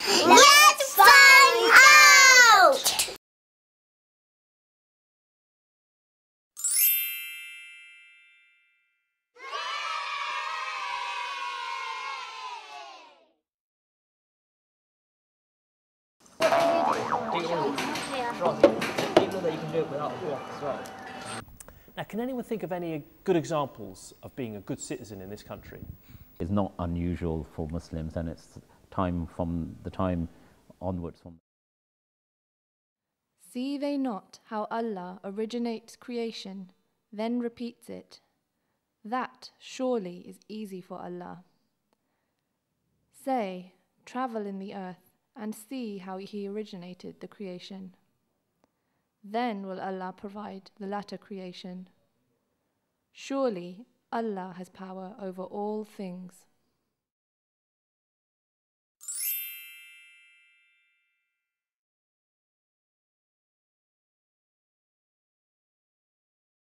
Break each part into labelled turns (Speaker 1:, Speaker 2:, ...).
Speaker 1: Let's find out!
Speaker 2: Now, can anyone think of any good examples of being a good citizen in this country?
Speaker 3: It's not unusual for Muslims, and it's time from the time onwards.
Speaker 4: See they not how Allah originates creation, then repeats it? That surely is easy for Allah. Say, travel in the earth and see how He originated the creation. Then will Allah provide the latter creation. Surely Allah has power over all things.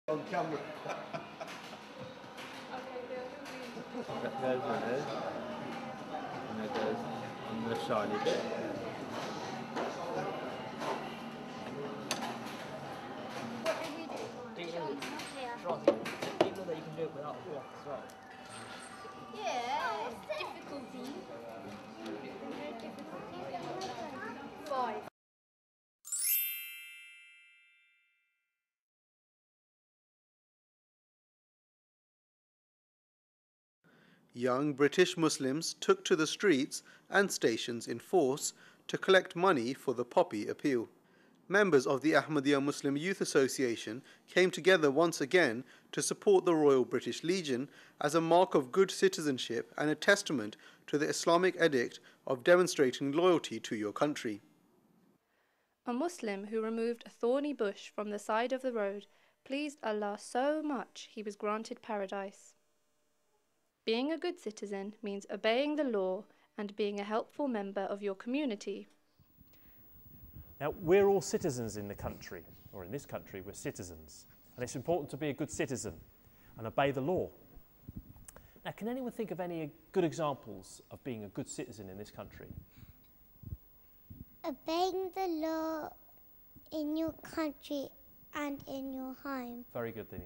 Speaker 5: On camera. There's one, and there goes on the signage.
Speaker 1: Yeah, difficulty. 5.
Speaker 6: Young British Muslims took to the streets and stations in force to collect money for the Poppy Appeal. Members of the Ahmadiyya Muslim Youth Association came together once again to support the Royal British Legion as a mark of good citizenship and a testament to the Islamic edict of demonstrating loyalty to your country.
Speaker 4: A Muslim who removed a thorny bush from the side of the road pleased Allah so much he was granted paradise. Being a good citizen means obeying the law and being a helpful member of your community.
Speaker 2: Now, we're all citizens in the country, or in this country, we're citizens. And it's important to be a good citizen and obey the law. Now, can anyone think of any good examples of being a good citizen in this country?
Speaker 1: Obeying the law in your country and in your home.
Speaker 2: Very good, then.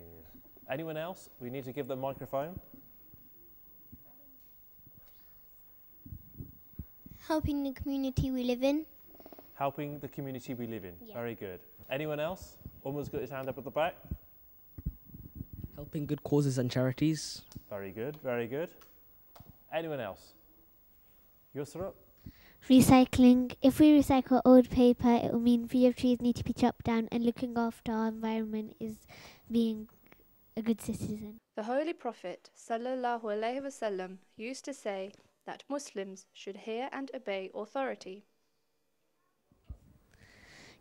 Speaker 2: Anyone else? We need to give them a microphone.
Speaker 1: Helping the community we live in.
Speaker 2: Helping the community we live in.
Speaker 1: Yeah.
Speaker 2: Very good. Anyone else? Almost got his hand up at the back.
Speaker 7: Helping good causes and charities.
Speaker 2: Very good, very good. Anyone else? Yusra?
Speaker 8: Recycling. If we recycle old paper, it will mean fewer trees need to be chopped down, and looking after our environment is being a good citizen.
Speaker 4: The Holy Prophet ﷺ used to say that Muslims should hear and obey authority.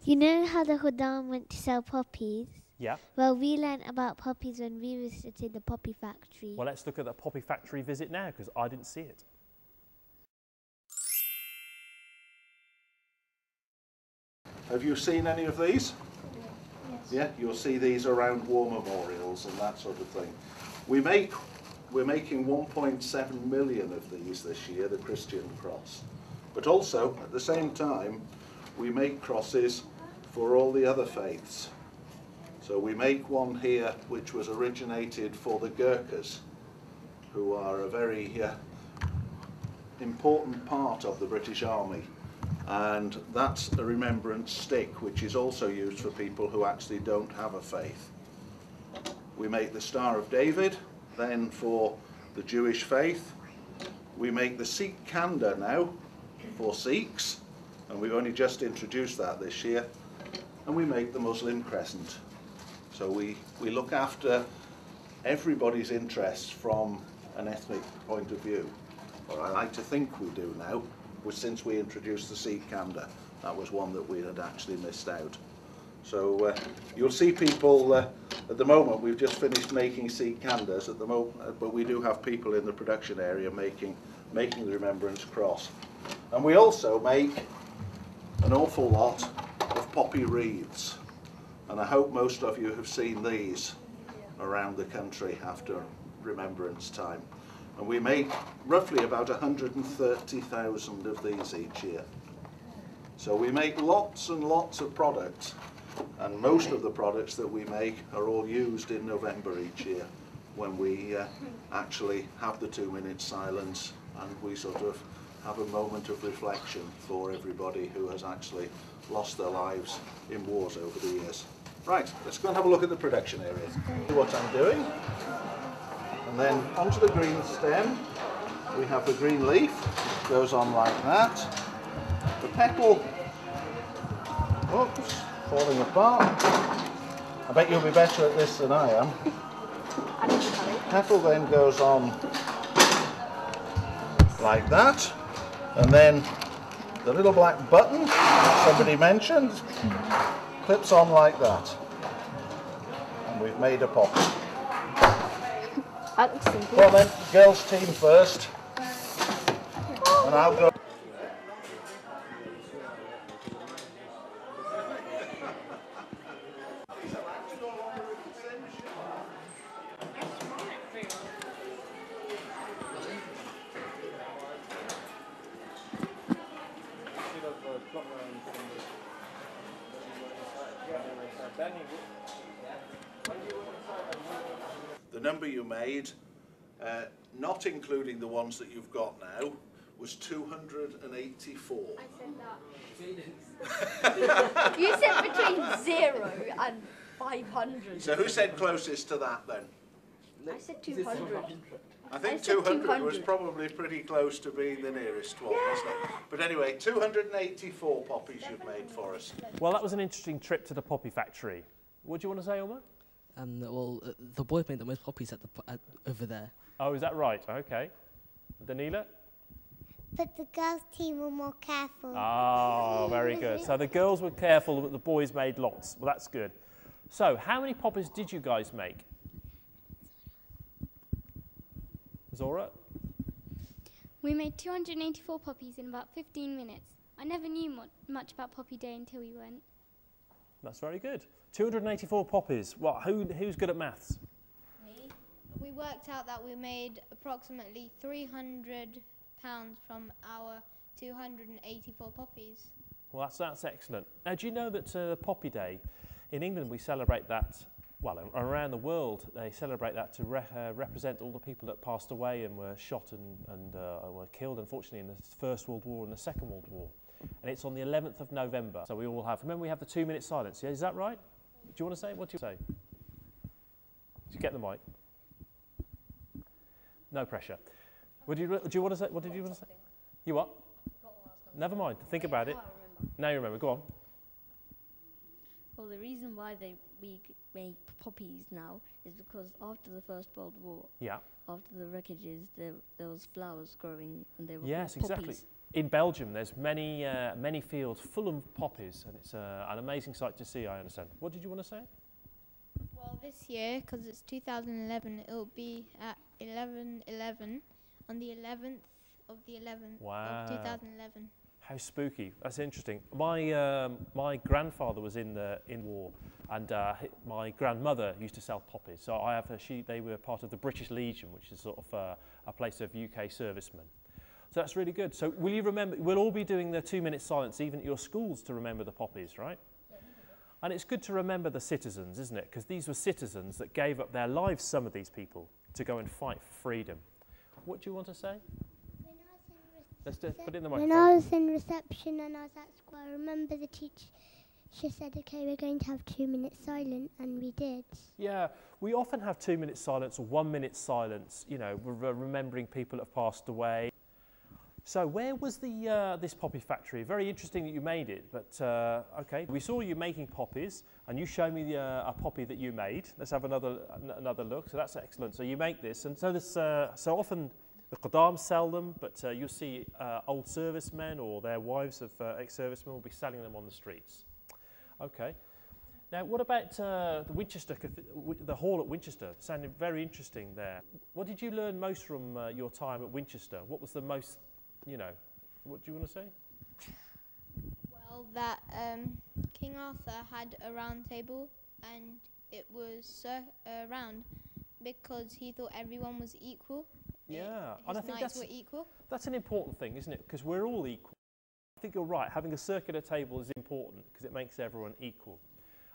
Speaker 8: You know how the Khuddam went to sell poppies?
Speaker 2: Yeah.
Speaker 8: Well, we learnt about poppies when we visited the poppy factory.
Speaker 2: Well, let's look at the poppy factory visit now, because I didn't see it.
Speaker 9: Have you seen any of these?
Speaker 1: Yes.
Speaker 9: Yeah, you'll see these around war memorials and that sort of thing. We're making 1.7 million of these this year, the Christian cross. But also, at the same time, we make crosses for all the other faiths. So we make one here which was originated for the Gurkhas, who are a very important part of the British Army. And that's a remembrance stick which is also used for people who actually don't have a faith. We make the Star of David, then for the Jewish faith. We make the Sikh Kanda now for Sikhs, and we've only just introduced that this year. And we make the Muslim crescent. So we look after everybody's interests from an ethnic point of view. Or I like to think we do now, since we introduced the Sikh Kanda. That was one that we had actually missed out. So you'll see people, at the moment we've just finished making Sikh Kandas at the moment, but we do have people in the production area making the Remembrance Cross. And we also make an awful lot of poppy wreaths. And I hope most of you have seen these around the country after Remembrance time. And we make roughly about 130,000 of these each year. So we make lots and lots of products, and most of the products that we make are all used in November each year, when we actually have the 2-minute silence and we sort of have a moment of reflection for everybody who has actually lost their lives in wars over the years. Right, let's go and have a look at the production area. See what I'm doing. And then onto the green stem, we have the green leaf, which goes on like that. The petal, oops, falling apart. I bet you'll be better at this than I am. Petal then goes on like that, and then the little black button somebody mentioned clips on like that, and we've made a poppy.
Speaker 10: That looks simple.
Speaker 9: Well then, girls team first, and I'll go. The number you made, not including the ones that you've got now, was 284.
Speaker 10: I said that. You said between 0 and 500.
Speaker 9: So who said closest to that then?
Speaker 10: I said 200.
Speaker 9: I think 200 was probably pretty close to being the nearest one, wasn't it? But anyway, 284 poppies you've made for us.
Speaker 2: Well, that was an interesting trip to the poppy factory. What do you want to say, Omar?
Speaker 7: The boys made the most poppies over there.
Speaker 2: Oh, is that right? Okay. Danila?
Speaker 1: But the girls' team were more careful.
Speaker 2: Oh, very good. So the girls were careful, but the boys made lots. Well, that's good. So, how many poppies did you guys make? Zora?
Speaker 11: We made 284 poppies in about 15 minutes. I never knew much about Poppy Day until we went.
Speaker 2: That's very good. 284 poppies. What? Who's good at maths?
Speaker 12: Me. We worked out that we made approximately £300 from our 284 poppies.
Speaker 2: Well, that's excellent. Now, do you know that Poppy Day, in England we celebrate that, well, around the world they celebrate that to represent all the people that passed away and were shot and were killed, unfortunately, in the First World War and the Second World War. And it's on the 11th of November. So we all have, remember we have the 2-minute silence, yeah? Is that right? Do you want to say? What do you say? Did you get the mic? No pressure. Do you want to say? What did you want to say? You what? Never mind. Think about it. Now you remember. Go on.
Speaker 10: Well, the reason why we make poppies now is because after the First World War, after the wreckages, there was flowers growing and they were
Speaker 2: yes,
Speaker 10: called poppies.
Speaker 2: exactly. In Belgium, there's many fields full of poppies, and it's an amazing sight to see, I understand. What did you want to say?
Speaker 12: Well, this year, because it's 2011, it'll be at 11/11 on the 11th of the 11th of 2011.
Speaker 2: How spooky! That's interesting. My grandfather was in war, and my grandmother used to sell poppies. So I have they were part of the British Legion, which is sort of a place of UK servicemen. So that's really good. So will you remember? We'll all be doing the 2-minute silence, even at your schools, to remember the poppies, right? And it's good to remember the citizens, isn't it? Because these were citizens that gave up their lives, some of these people, to go and fight for freedom. What do you want to say? Let's put it in the microphone.
Speaker 1: When I was in reception and I was at school, I remember the teacher said, okay, we're going to have 2 minutes silent, and we did.
Speaker 2: Yeah, we often have 2 minutes silence or 1 minute silence, you know, remembering people that have passed away. So where was this poppy factory? Very interesting that you made it, but okay. We saw you making poppies, and you showed me a poppy that you made. Let's have another look. So that's excellent. So you make this, and so this so often the Qadam sell them, but you'll see old servicemen or their wives of ex-servicemen will be selling them on the streets. Okay. Now, what about the Winchester, the hall at Winchester? Sounded very interesting there. What did you learn most from your time at Winchester? What was the most, you know, what do you want to say?
Speaker 12: Well, that King Arthur had a round table, and it was round because he thought everyone was equal,
Speaker 2: Yeah,
Speaker 12: his
Speaker 2: and I think
Speaker 12: knights were equal.
Speaker 2: That's an important thing, isn't it? Because we're all equal. I think you're right. Having a circular table is important because it makes everyone equal.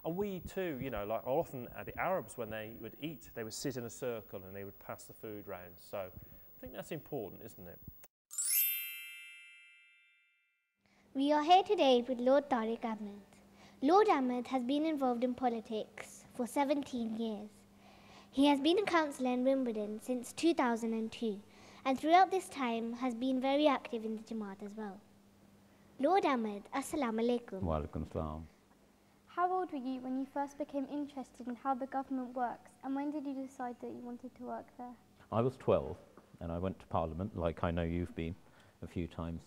Speaker 2: And we too, you know, like often the Arabs, when they would eat, they would sit in a circle and they would pass the food round. So I think that's important, isn't it?
Speaker 8: We are here today with Lord Tariq Ahmed. Lord Ahmed has been involved in politics for 17 years. He has been a councillor in Wimbledon since 2002 and throughout this time has been very active in the Jamaat as well. Lord Ahmed, Assalamu alaikum.
Speaker 3: Wa alaikum salam.
Speaker 11: How old were you when you first became interested in how the government works, and when did you decide that you wanted to work there?
Speaker 3: I was 12 and I went to Parliament, like I know you've been a few times,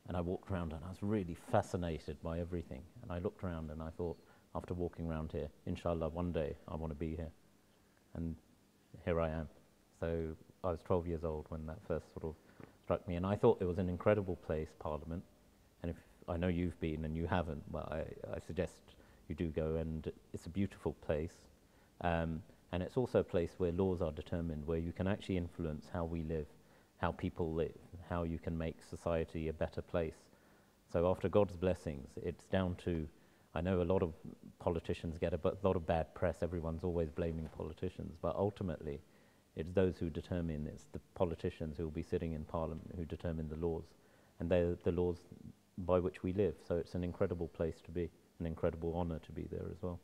Speaker 3: and I walked around and I was really fascinated by everything. And I looked around and I thought, after walking around here, inshallah, one day I want to be here. And here I am. So I was 12 years old when that first sort of struck me, and I thought it was an incredible place, Parliament. And if I know you've been and you haven't, well, I suggest you do go, and it's a beautiful place. And it's also a place where laws are determined, where you can actually influence how we live, how people live, how you can make society a better place. So after God's blessings, it's down to, I know a lot of politicians get a lot of bad press, everyone's always blaming politicians, but ultimately it's those who determine, it's the politicians who will be sitting in Parliament who determine the laws, and they're the laws by which we live. So it's an incredible place to be, an incredible honour to be there as well.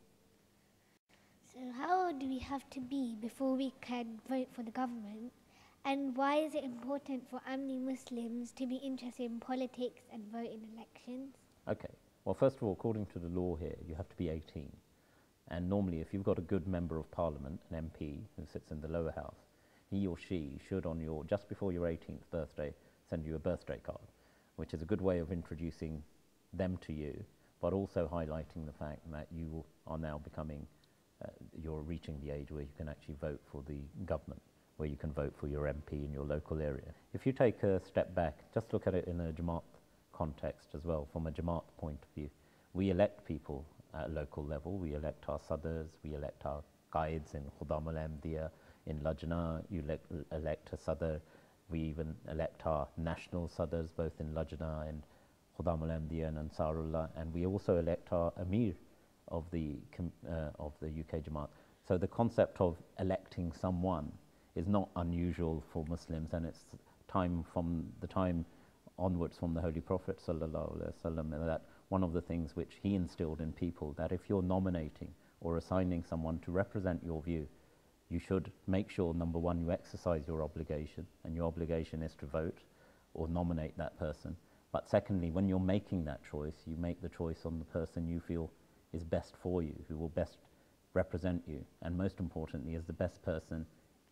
Speaker 8: So how old do we have to be before we can vote for the government? And why is it important for Ahmadi Muslims to be interested in politics and vote in elections?
Speaker 3: Okay, well, first of all, according to the law here, you have to be 18. And normally, if you've got a good member of Parliament, an MP, who sits in the lower house, he or she should, on your, just before your 18th birthday, send you a birthday card, which is a good way of introducing them to you, but also highlighting the fact that you are now becoming, you're reaching the age where you can actually vote for the government, where you can vote for your MP in your local area. If you take a step back, just look at it in a Jamaat context as well, from a Jamaat point of view. We elect people at a local level. We elect our Sadrs, we elect our Qaids in Khudam al-Ahmadiyya, in Lajna, you elect a Sadr. We even elect our national Sadrs, both in Lajna and Khudam al-Ahmadiyya and Ansarullah, and we also elect our Amir of the UK Jamaat. So the concept of electing someone is not unusual for Muslims, and it's time from the time onwards from the Holy Prophet sallallahu alaihi wasallam, and that one of the things which he instilled in people, that if you're nominating or assigning someone to represent your view, you should make sure, number one, you exercise your obligation, and your obligation is to vote or nominate that person. But secondly, when you're making that choice, you make the choice on the person you feel is best for you, who will best represent you, and most importantly, is the best person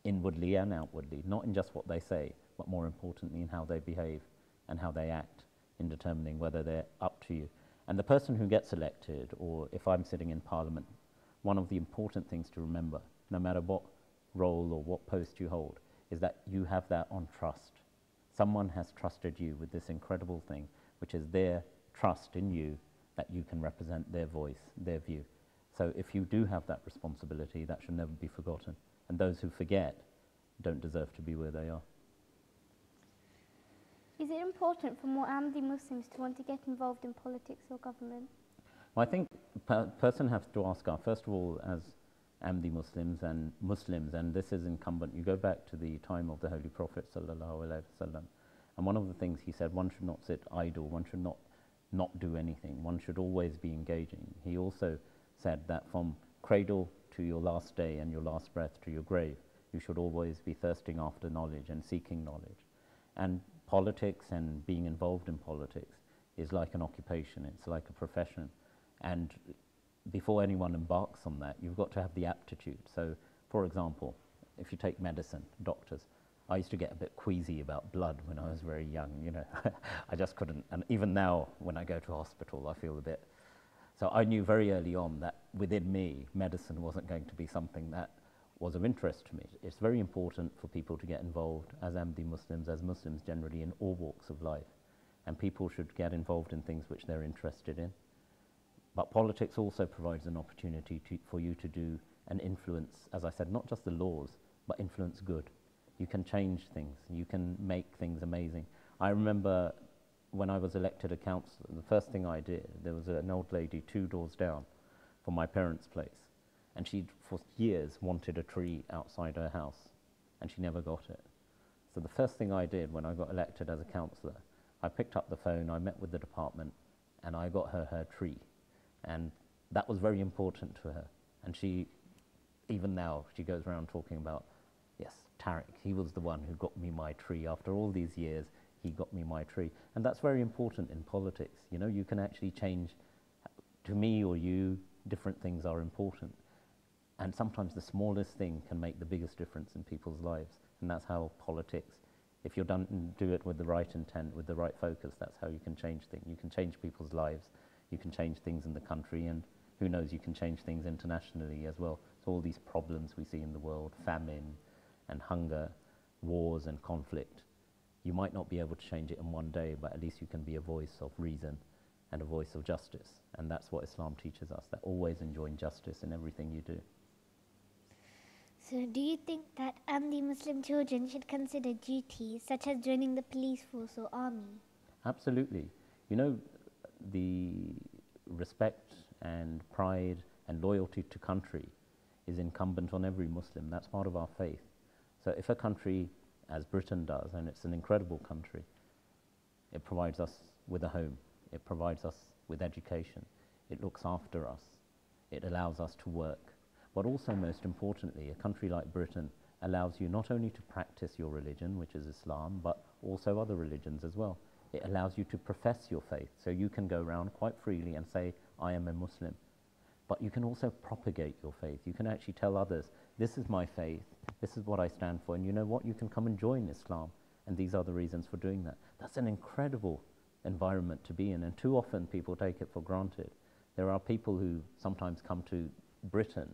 Speaker 3: inwardly and outwardly, not in just what they say, but more importantly in how they behave and how they act in determining whether they're up to you. And the person who gets elected, or if I'm sitting in Parliament, one of the important things to remember, no matter what role or what post you hold, is that you have that on trust. Someone has trusted you with this incredible thing, which is their trust in you that you can represent their voice, their view. So if you do have that responsibility, that should never be forgotten. And those who forget don't deserve to be where they are.
Speaker 11: Is it important for more Ahmadi Muslims to want to get involved in politics or government?
Speaker 3: Well, I think a person has to ask, first of all, as Ahmadi Muslims, and this is incumbent, you go back to the time of the Holy Prophet sallallahu alaihi wasallam, and one of the things he said, one should not sit idle, one should not do anything, one should always be engaging. He also said that from cradle to your last day and your last breath to your grave, you should always be thirsting after knowledge and seeking knowledge. And politics and being involved in politics is like an occupation, it's like a profession. And before anyone embarks on that, you've got to have the aptitude. So, for example, if you take medicine, doctors, I used to get a bit queasy about blood when I was very young, you know. I just couldn't, and even now when I go to hospital, I feel a bit. So I knew very early on that within me, medicine wasn't going to be something that was of interest to me. It's very important for people to get involved as Ahmadi Muslims, as Muslims generally, in all walks of life. And people should get involved in things which they're interested in. But politics also provides an opportunity for you to do and influence, as I said, not just the laws, but influence good. You can change things. You can make things amazing. I remember when I was elected a councillor, the first thing I did, there was an old lady 2 doors down from my parents' place, and she'd for years wanted a tree outside her house, and she never got it. So the first thing I did when I got elected as a councillor, I picked up the phone, I met with the department, and I got her her tree. And that was very important to her. And she, even now, she goes around talking about, yes, Tariq, he was the one who got me my tree. After all these years, he got me my tree. And that's very important in politics. You know, you can actually change, to me or you, different things are important. And sometimes the smallest thing can make the biggest difference in people's lives. And that's how politics, if you do it with the right intent, with the right focus, that's how you can change things. You can change people's lives, you can change things in the country, and who knows, you can change things internationally as well. So all these problems we see in the world, famine and hunger, wars and conflict, you might not be able to change it in one day, but at least you can be a voice of reason and a voice of justice. And that's what Islam teaches us, that always enjoin justice in everything you do.
Speaker 8: So do you think that Ahmadi Muslim children should consider duties such as joining the police force or army?
Speaker 3: Absolutely. You know, the respect and pride and loyalty to country is incumbent on every Muslim. That's part of our faith. So if a country, as Britain does, and it's an incredible country, it provides us with a home, it provides us with education, it looks after us, it allows us to work. But also, most importantly, a country like Britain allows you not only to practice your religion, which is Islam, but also other religions as well. It allows you to profess your faith, so you can go around quite freely and say, I am a Muslim. But you can also propagate your faith. You can actually tell others, this is my faith, this is what I stand for, and you know what, you can come and join Islam, and these are the reasons for doing that. That's an incredible environment to be in, and too often people take it for granted. There are people who sometimes come to Britain,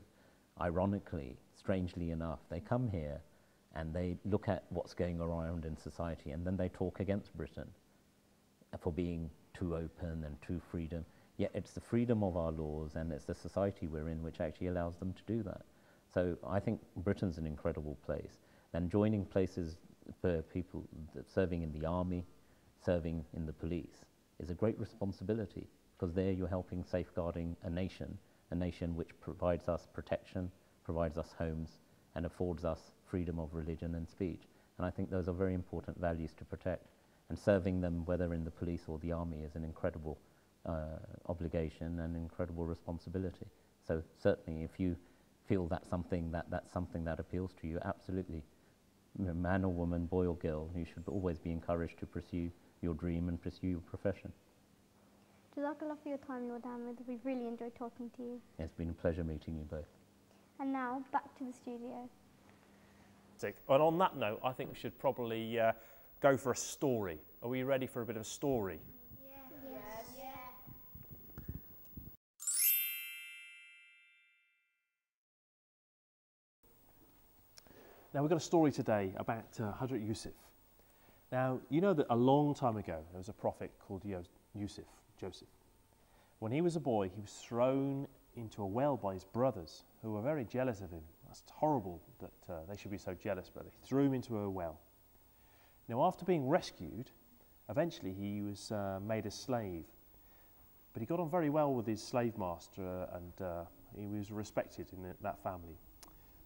Speaker 3: ironically, strangely enough, they come here and they look at what's going around in society, and then they talk against Britain for being too open and too freedom. Yet it's the freedom of our laws and it's the society we're in which actually allows them to do that. So I think Britain's an incredible place. Then joining places for people serving in the army, serving in the police, is a great responsibility, because there you're helping safeguarding a nation which provides us protection, provides us homes, and affords us freedom of religion and speech. And I think those are very important values to protect. And serving them, whether in the police or the army, is an incredible obligation and incredible responsibility. So certainly, if you feel that's something that appeals to you, absolutely, man or woman, boy or girl, you should always be encouraged to pursue your dream and pursue your profession.
Speaker 11: Jazakallah for your time, Lord Ahmed. We've really enjoyed talking to you.
Speaker 3: It's been a pleasure meeting you both.
Speaker 11: And now, back to the studio.
Speaker 2: And on that note, I think we should probably go for a story. Are we ready for a bit of a story? Now, we've got a story today about Hazrat Yusuf. Now, you know that a long time ago, there was a prophet called Joseph. When he was a boy, he was thrown into a well by his brothers, who were very jealous of him. That's horrible that they should be so jealous, but they threw him into a well. Now, after being rescued, eventually he was made a slave. But he got on very well with his slave master, and he was respected in that family.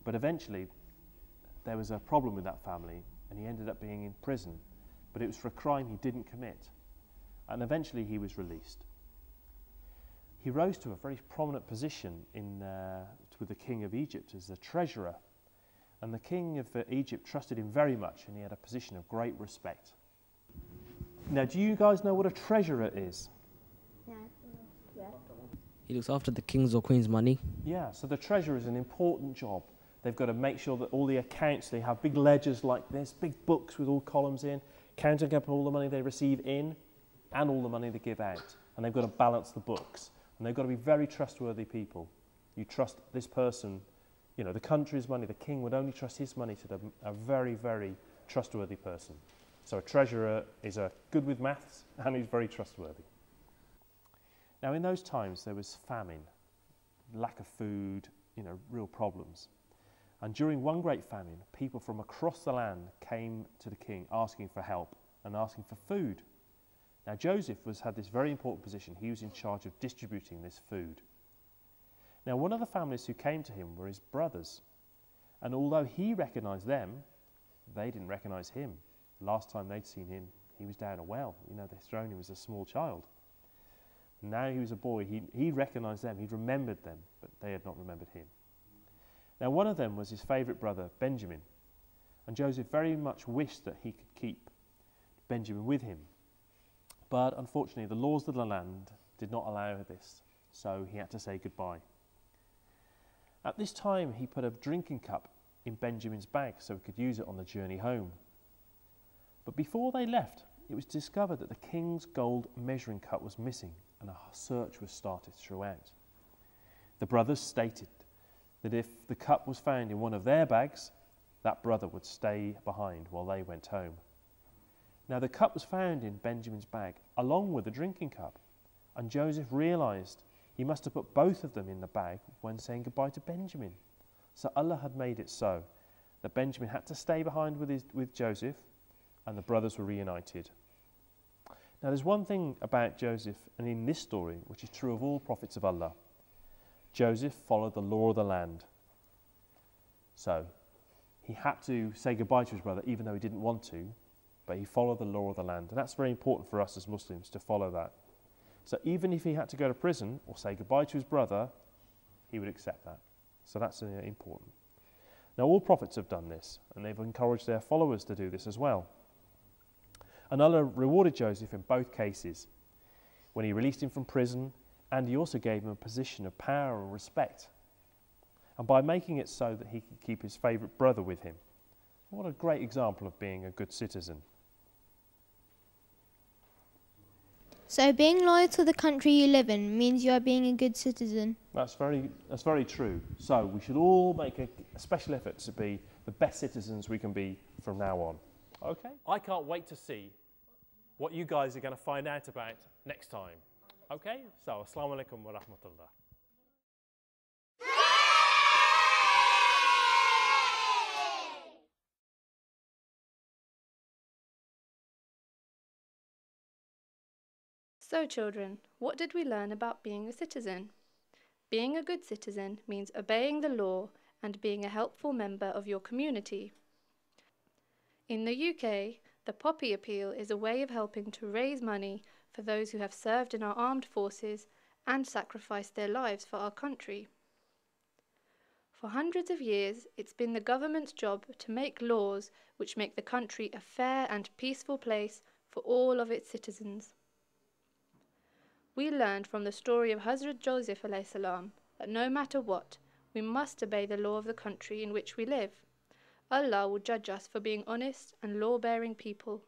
Speaker 2: But eventually, there was a problem with that family, and he ended up being in prison. But it was for a crime he didn't commit. And eventually he was released. He rose to a very prominent position with the king of Egypt as the treasurer. And the king of Egypt trusted him very much, and he had a position of great respect. Now, do you guys know what a treasurer is?
Speaker 11: Yeah.
Speaker 7: He looks after the king's or queen's money.
Speaker 2: Yeah, so the treasurer is an important job. They've got to make sure that all the accounts, they have big ledgers like this, big books with all columns in, counting up all the money they receive in and all the money they give out. And they've got to balance the books. And they've got to be very trustworthy people. You trust this person, you know, the country's money, the king would only trust his money to a very, very trustworthy person. So a treasurer is good with maths and he's very trustworthy. Now, in those times, there was famine, lack of food, you know, real problems. And during one great famine, people from across the land came to the king asking for help and asking for food. Now Joseph had this very important position. He was in charge of distributing this food. Now one of the families who came to him were his brothers. And although he recognised them, they didn't recognise him. Last time they'd seen him, he was down a well. You know, they'd thrown him as a small child. Now he was a boy. He recognised them. He'd remembered them, but they had not remembered him. Now one of them was his favourite brother, Benjamin. And Joseph very much wished that he could keep Benjamin with him. But unfortunately, the laws of the land did not allow this, so he had to say goodbye. At this time, he put a drinking cup in Benjamin's bag so he could use it on the journey home. But before they left, it was discovered that the king's gold measuring cup was missing, and a search was started throughout. The brothers stated that if the cup was found in one of their bags, that brother would stay behind while they went home. Now the cup was found in Benjamin's bag along with the drinking cup, and Joseph realised he must have put both of them in the bag when saying goodbye to Benjamin. So Allah had made it so that Benjamin had to stay behind with Joseph, and the brothers were reunited. Now there's one thing about Joseph, and in this story, which is true of all prophets of Allah. Joseph followed the law of the land. So he had to say goodbye to his brother even though he didn't want to, but he followed the law of the land. And that's very important for us as Muslims to follow that. So even if he had to go to prison or say goodbye to his brother, he would accept that. So that's important. Now all prophets have done this, and they've encouraged their followers to do this as well. And Allah rewarded Joseph in both cases, when he released him from prison, and he also gave him a position of power and respect, and by making it so that he could keep his favourite brother with him. What a great example of being a good citizen.
Speaker 12: So being loyal to the country you live in means you are being a good citizen.
Speaker 2: That's very true. So we should all make a special effort to be the best citizens we can be from now on. Okay? I can't wait to see what you guys are going to find out about next time. Okay? So, Assalamu alaikum wa rahmatullah.
Speaker 4: So children, what did we learn about being a citizen? Being a good citizen means obeying the law and being a helpful member of your community. In the UK, the Poppy Appeal is a way of helping to raise money for those who have served in our armed forces and sacrificed their lives for our country. For hundreds of years, it's been the government's job to make laws which make the country a fair and peaceful place for all of its citizens. We learned from the story of Hazrat Joseph ﷺ that no matter what, we must obey the law of the country in which we live. Allah will judge us for being honest and law-bearing people.